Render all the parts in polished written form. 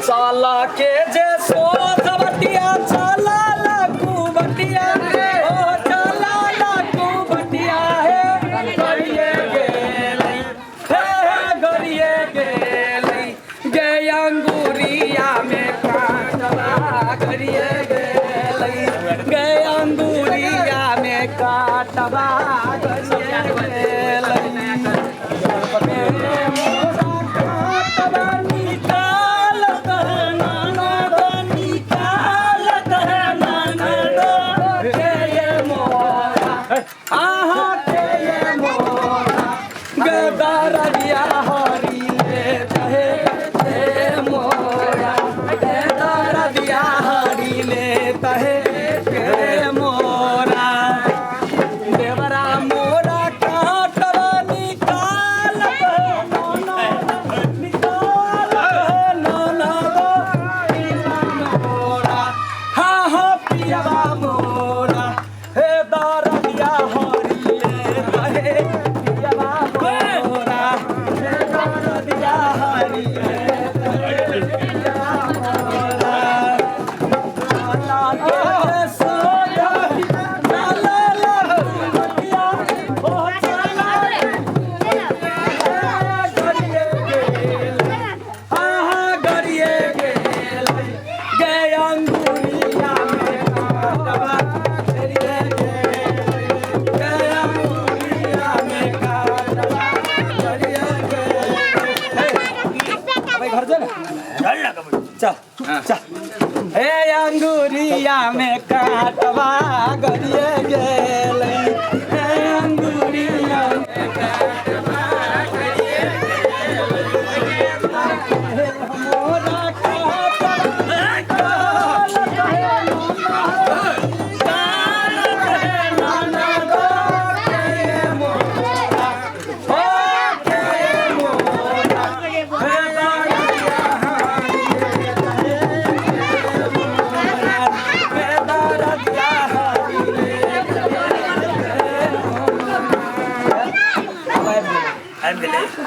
चला के जे सोच बटिया चला लाकू बटिया ओ चला लाकू बटिया है गरिए गेलै गरिए गेलै गे अंगूरिया में काटवा गरिए गेलै गे अंगूरिया में काटवा गरिए गेलै अंगूरिया में काटवा गरिए गेलै अंगूरिया में काटवा गरिए गेलै मोरा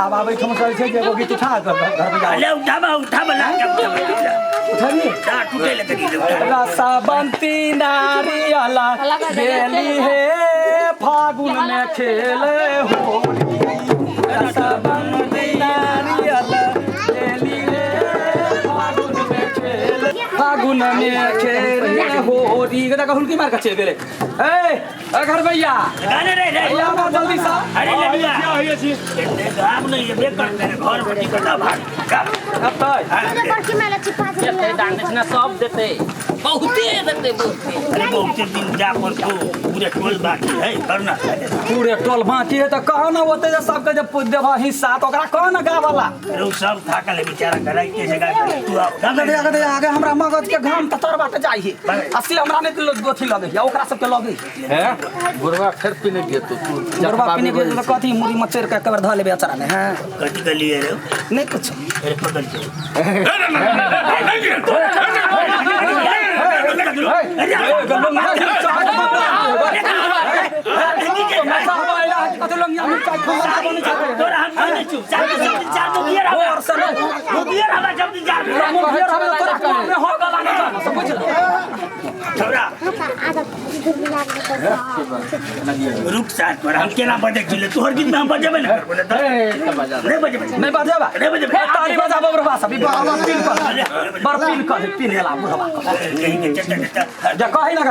अब आबै ठम चल छै जे एगो गीत उठा घर पे जा ले उठा बला उठानी दा टूटे ले करी रसा बंती नारियला बेली हे फागुन में खेले होली रसा बंती नारियला बेली हे फागुन में खेले होली गदा कहूं की मार का चल गेले ए घर भैया गाने रे भैया जल्दी सा अरे लड़िया क्या होय छी आप नहीं ये बेक कर घर पटी करता भाग अब तो बड़की माला छिपा दे दान ना सब देते बहुते देते अरे बहुते दिन जा पर को पूरे टोल बाकी है करना पूरे टोल बाकी है तो कहो ना होते जे सबके जे पूछ देबा हिस्सा तो ओकरा कहो ना गा वाला रो सब थाकल बेचारा कराई के जगह तू आगे हमरा मगज के घाम ततर बात जाई असली हमरा ने गोथी लगे या ओकरा सब के लगे है गुरवा फिर पीने के तू गुरवा पीने के तो कथी मुरी मचर के कवर ध ले बेचारा ने हां कथी के लिए रे नहीं कुछ अरे पकड़ के रुक साथ पर हम केना बजे चले तोहर गीत में हम बजेबे ना बोले त नहीं बजेबे नहीं बजेबा ताली बजाबो रे बास अभी पिन कर पिनेला बुढ़वा जा कहि ना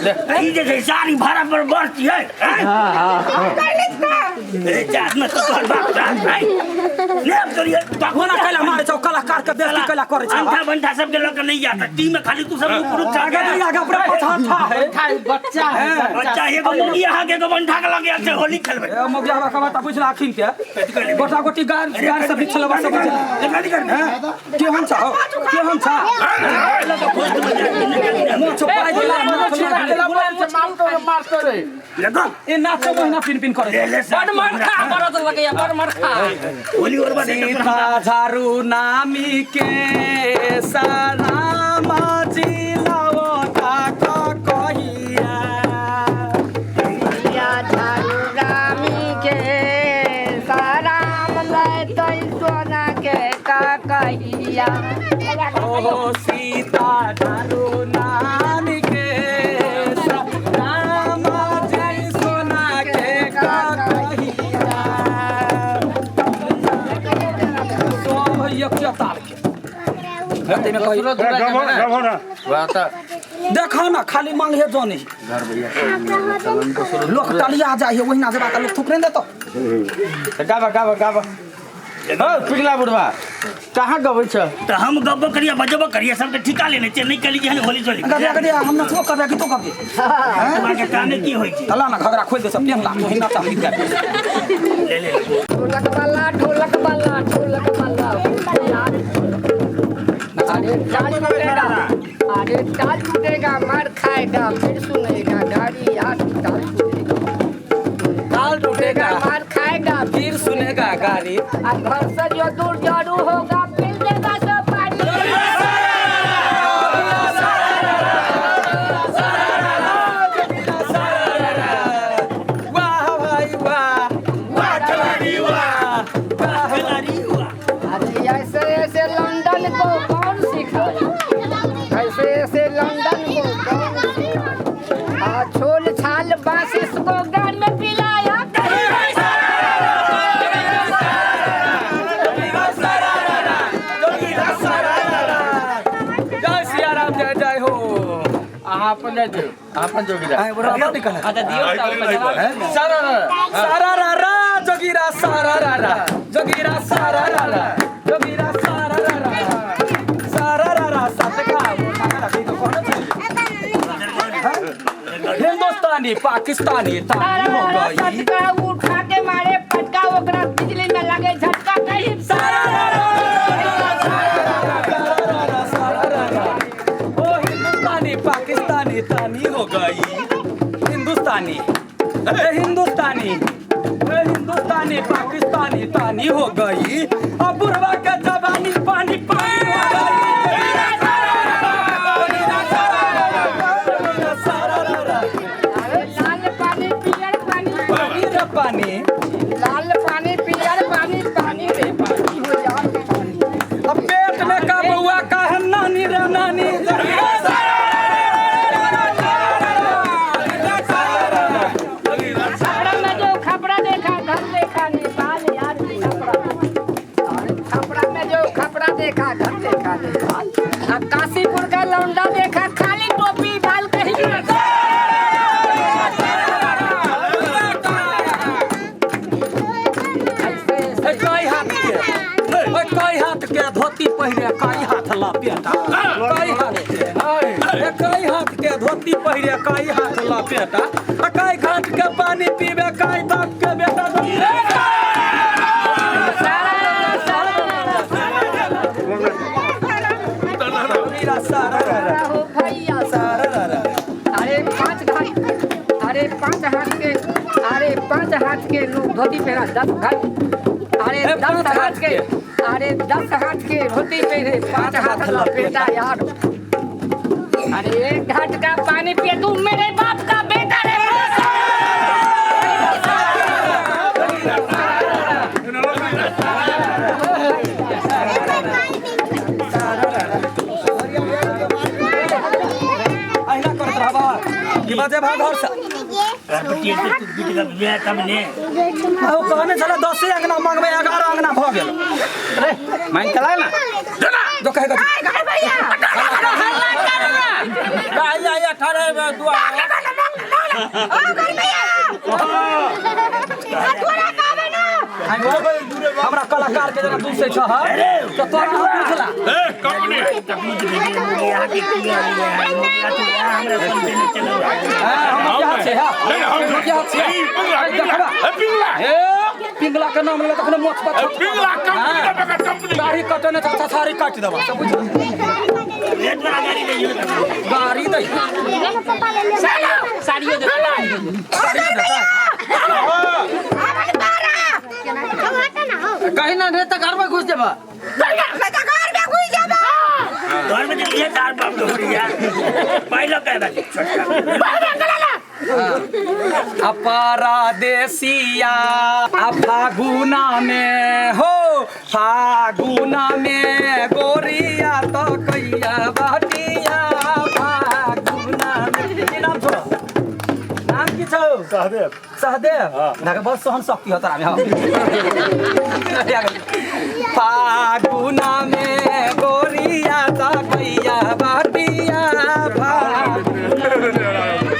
ले ई जे सारी भाड़ा पर बरती है हां ए जात में तो तोहर बाप है ले करिए कोना कला मारे चौ कलाकार के बेइज्जती कला करे छै अंठा सब के लोग नहीं जाता टीम में खाली तू सब पुरुष आगे पूरा पछाठा है बच्चा है एगो मुगिया आगे के बंठा के लगे से होली खेलबे मुगिया हवा का बात पूछ लाखिन के गोटा गोटी गार से भी खेलबा सब कथि कर के हम छा मो चपाई दिला मारतो रे लगा ए नाचो महीना पिन करे बड़ मरखा करत लगे बड़ मरखा होली और बात सीता झारू नामी के सलाम जिलाओ ता कहिया या झारू नामी के सलाम ले तो भाई सोना के का कहिया ओ सीता डालो नाम के राम जय सोना के का कहिया तो एक ताल के हेते में कही देखो ना खाली मांगे जो नहीं लोग तालिया आ जाए वही ना से बात लोग थुक नहीं देतो गाबा ओ पिघला बुढ़वा कहाँ गबै छ तो हम गब्बो करिया बजबो करिया सबके ठिका लेने चाहिए नहीं कली हन होली चली कबिया कबिया हम न थो कबिया की तो कबिया तुम्हारे काने की होई छी तला ना घगरा खोल दे सब पेहला महीना तक लिख ले ढोलक वाला अरे ताल टूटेगा मार खाएगा फिर सुनेगा गाड़ी हाथ ताल टूटेगा मार खाएगा फिर सुनेगा गाड़ी घर से जो दूर जरूर होगा फिर देगा सब पानी वाह भाई वाह खिलाड़ी वाह अरे ऐसे लंदन को कौन सिखाया ऐसे लंदन को कौन सिखाया छोल छाल बासिस को गान में पिलाया जय सिया राम जय जय हो आपन जोगीरा आए बड़ा बात निकल अच्छा दियो सारा रा जोगीरा सारा रा जोगीरा सारा रा जोगीरा सारा रा सतका हिंदुस्तानी पाकिस्तानी ताली हो गई सटका उठा के मारे पटका ओकरा बिजली में लगे झटका कहीं सारा रा ओ हिंदुस्तानी पाकिस्तानी तानी हो गई हिंदुस्तानी हिंदुस्तानी पाकिस्तानी तानी हो गई अब बुढ़वा के जवानी पानी पानी हो गई लाल पानी पियर पानी पानी लाल पानी पियर पानी पानी रे पानी हो यार अब पेट में का बउआ का है नानी रे नानी छपरा में जो खपरा देखा घर देखा नेपाल यार छपरा में जो खपरा देखा घर देखा नेपाल काशीपुर का लौंडा देखा खाली टोपी बाल कहीं कई हाथ के धोती पहिरे कई हाथ लपेटा कई हाथ के धोती पहिरे कई हाथ लपेटा कई घाट के पानी पीबे कई तक के बेटा हो भैया पांच हाथ के लोग धोती पहना 10 घाट अरे 10 हाथ के धोती पहने 5 हाथ लपेटा यार अरे एक घाट का पानी पिए तू मेरे बाप का बेटा रे अहिना करत रहबा कि बाजे भाग घर से करपटी से तू बीट का बिया कम ने आओ कहने चला 10 से अंगना मांगबे 11 अंगना भ गेल अरे मान चला ना जो कहेगा भैया या 18 में दुआ ओ घर भैया हथुरा काबे ना हमरा कलाकार के जना दूर से छ तो तोरा पूछला ए कौन है तबीज वीडियो में आके किया है हमरा फोन पे नहीं चलो हम क्या से हम क्या से पिंगला का नाम ले तखने मोछ पर पिंगला कंपनी गाड़ी कटने त सारी काट देबा सब बुझ रेट वाला गाड़ी नहीं गाड़ी दई साड़ियो दे कहीं ना रे त घर में घुस जेबा घर में ये तार बाप हो गया पहले कह बात छोटा अपरादेसिया फागुना में हो फागुना में गोरिया तो कैया बटिया फागुना में की नाम छौ नाम की छौ सहदेव नाके बहुत सहन शक्ति हो तोरा में फागुना में